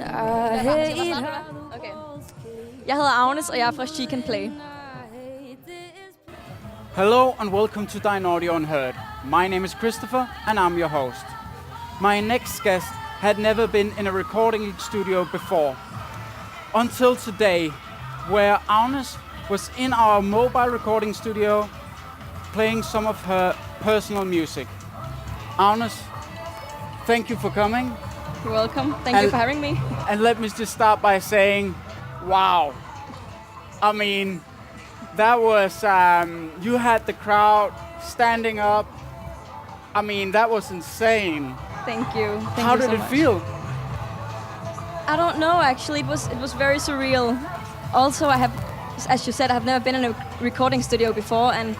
Okay. Jeg hedder Agnes, og jeg er fra SheCanPlay. Hello and welcome to Dynaudio Unheard. My name is Christopher and I'm your host. My next guest had never been in a recording studio before. Until today, where Agnes was in our mobile recording studio playing some of her personal music. Agnes, thank you for coming. You're welcome. Thank you for having me. And let me just start by saying, wow. I mean, that was, you had the crowd standing up. I mean, that was insane. Thank you. How did it feel? I don't know, actually. It was very surreal. Also, as you said, I have never been in a recording studio before, and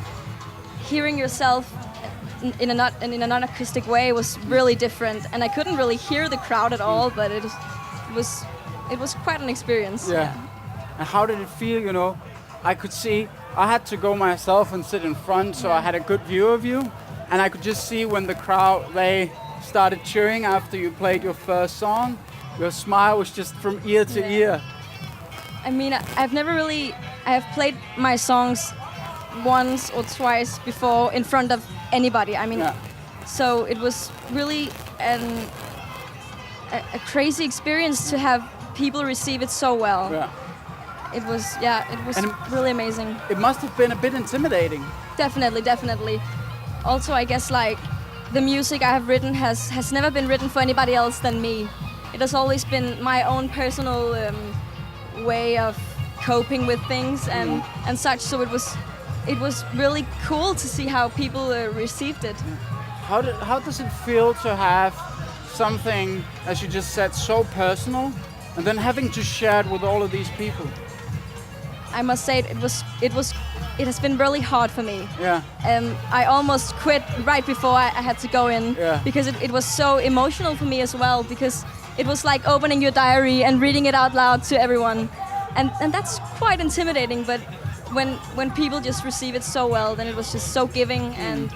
hearing yourself in a non-acoustic way was really different. And I couldn't really hear the crowd at all, but it was quite an experience. Yeah. And how did it feel? You know, I could see. I had to go myself and sit in front, so I had a good view of you, and I could just see when the crowd started cheering after you played your first song. Your smile was just from ear to ear. I mean, I have played my songs once or twice before in front of anybody. I mean, so it was really a crazy experience to have people receive it so well. Yeah. It was really amazing. It must have been a bit intimidating. Definitely. Also, I guess like the music I have written has never been written for anybody else than me. It has always been my own personal way of coping with things and such. So it was really cool to see how people received it. How does it feel to have something, as you just said, so personal, and then having to share it with all of these people? I must say it has been really hard for me. Yeah. I almost quit right before I had to go in because it was so emotional for me as well, because it was like opening your diary and reading it out loud to everyone, and that's quite intimidating. But when people just receive it so well, then it was just so giving, and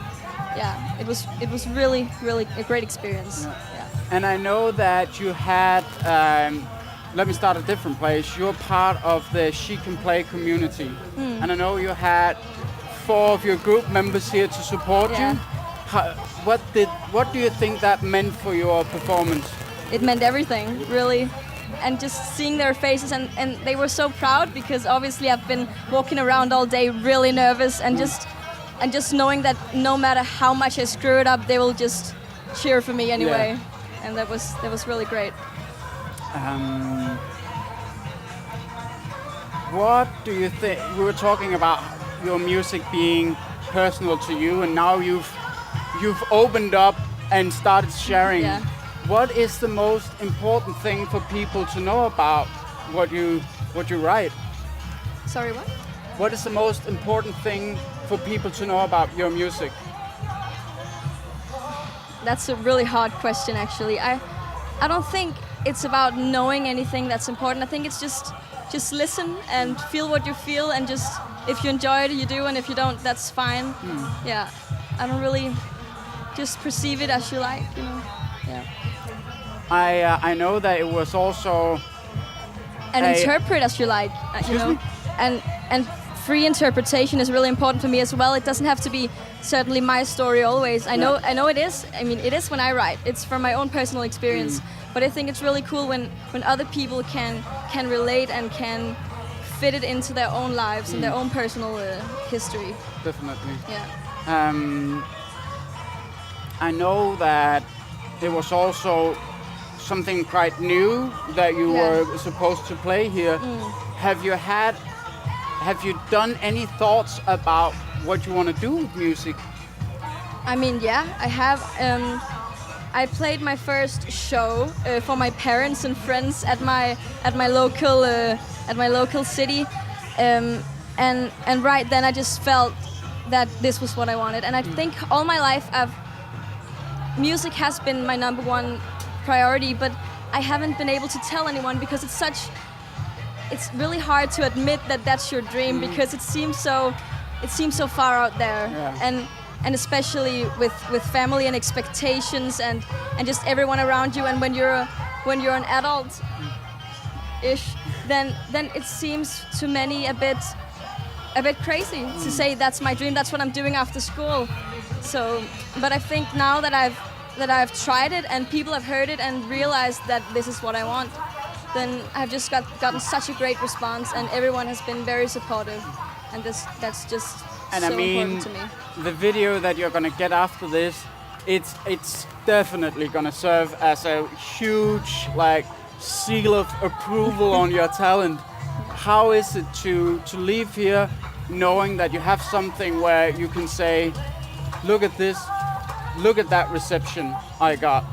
it was really a great experience. Yeah. And I know that you had. Let me start a different place. You're part of the SheCanPlay community, and I know you had 4 of your group members here to support you. What do you think that meant for your performance? It meant everything, really. And just seeing their faces, and they were so proud, because obviously I've been walking around all day really nervous, and just knowing that no matter how much I screw it up, they will just cheer for me anyway. Yeah. And that was really great. What do you think? We were talking about your music being personal to you, and now you've opened up and started sharing. Yeah. What is the most important thing for people to know about what you write? Sorry, what? What is the most important thing for people to know about your music? That's a really hard question, actually. I don't think it's about knowing anything that's important. I think it's just listen and feel what you feel, and just if you enjoy it, you do, and if you don't, that's fine. Yeah, I don't really just perceive it as you like, you know. Yeah. I know that it was also interpret as you like, you know. And free interpretation is really important for me as well. It doesn't have to be certainly my story always. I know it is. I mean, it is when I write. It's from my own personal experience. But I think it's really cool when other people can relate and can fit it into their own lives and their own personal history. Definitely. Yeah. I know that it was also something quite new that you were supposed to play here. Have you done any thoughts about what you want to do with music? I mean, yeah, I have. I played my first show for my parents and friends at my local city, and right then I just felt that this was what I wanted. And I think all my life music has been my number one priority, but I haven't been able to tell anyone, because it's really hard to admit that that's your dream, because it seems so far out there. And especially with family and expectations and just everyone around you. And when you're an adult, ish, then it seems to many a bit crazy to say that's my dream. That's what I'm doing after school. So, but I think now that I've tried it and people have heard it and realized that this is what I want, then I've just gotten such a great response, and everyone has been very supportive, and that's just and so I mean, important to me. The video that you're gonna get after this, it's definitely gonna serve as a huge like seal of approval on your talent. How is it to leave here knowing that you have something where you can say, look at this, look at that reception I got?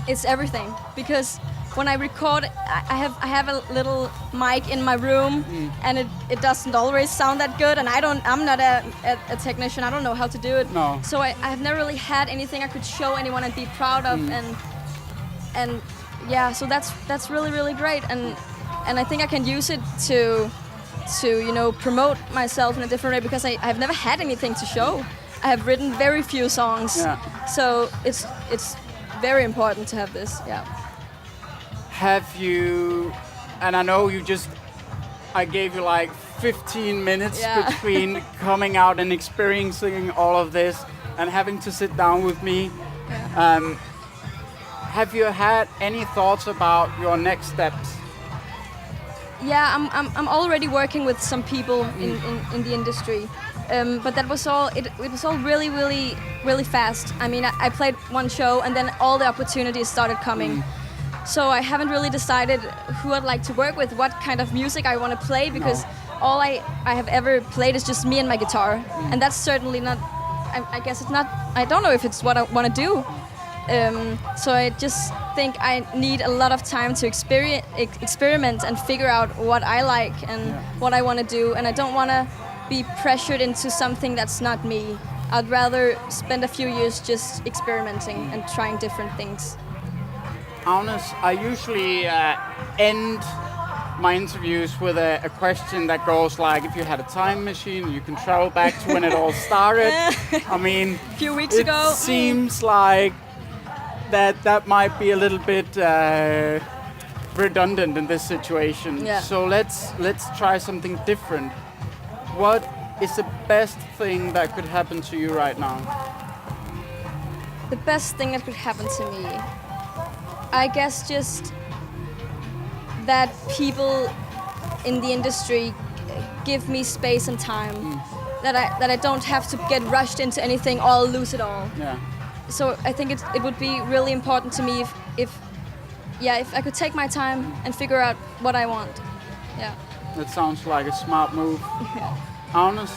It's everything, because when I record, I have a little mic in my room, and it doesn't always sound that good, and I'm not a technician. I don't know how to do it. No. So I have never really had anything I could show anyone and be proud of, and yeah, so that's really, really great, and I think I can use it to promote myself in a different way, because I've never had anything to show. I have written very few songs, so it's very important to have this. Yeah. Have you, and I know I gave you like 15 minutes between coming out and experiencing all of this and having to sit down with me. Yeah. Have you had any thoughts about your next steps? Yeah, I'm already working with some people in the industry, but that was all. It was all really, really, really fast. I mean, I played one show, and then all the opportunities started coming. So I haven't really decided who I'd like to work with, what kind of music I want to play, because all I have ever played is just me and my guitar, and that's certainly not. I guess it's not. I don't know if it's what I want to do. So I just think I need a lot of time to experiment and figure out what I like and what I want to do, and I don't want to be pressured into something that's not me. I'd rather spend a few years just experimenting and trying different things. Agnes, I usually end my interviews with a question that goes like, if you had a time machine, you can travel back to when it all started. I mean, a few weeks ago. It seems like that might be a little bit redundant in this situation. Yeah. So let's try something different. What is the best thing that could happen to you right now? The best thing that could happen to me, I guess, just that people in the industry give me space and time. That I don't have to get rushed into anything or lose it all. Yeah. So I think it would be really important to me if I could take my time and figure out what I want. Yeah. That sounds like a smart move. Agnes,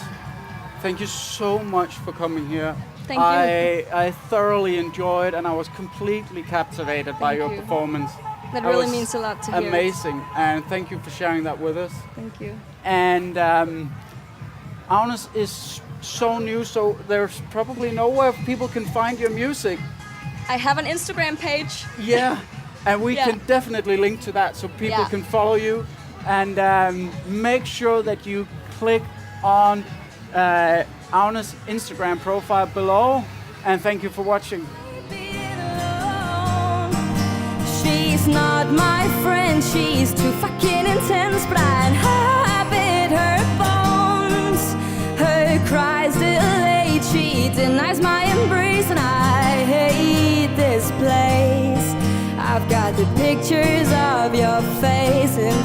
thank you so much for coming here. Thank you. I thoroughly enjoyed, and I was completely captivated by your performance. That really means a lot to hear. Amazing, and thank you for sharing that with us. Thank you. And Agnes is so new, so there's probably nowhere people can find your music. I have an Instagram page. Yeah, and we can definitely link to that so people can follow you. And make sure that you click on Agnes' Instagram profile below. And thank you for watching. She's not my friend, she's too fucking intense, but I inhabit her bones. Her cries delayed, she denies my embrace, and I hate this place. I've got the pictures of your face in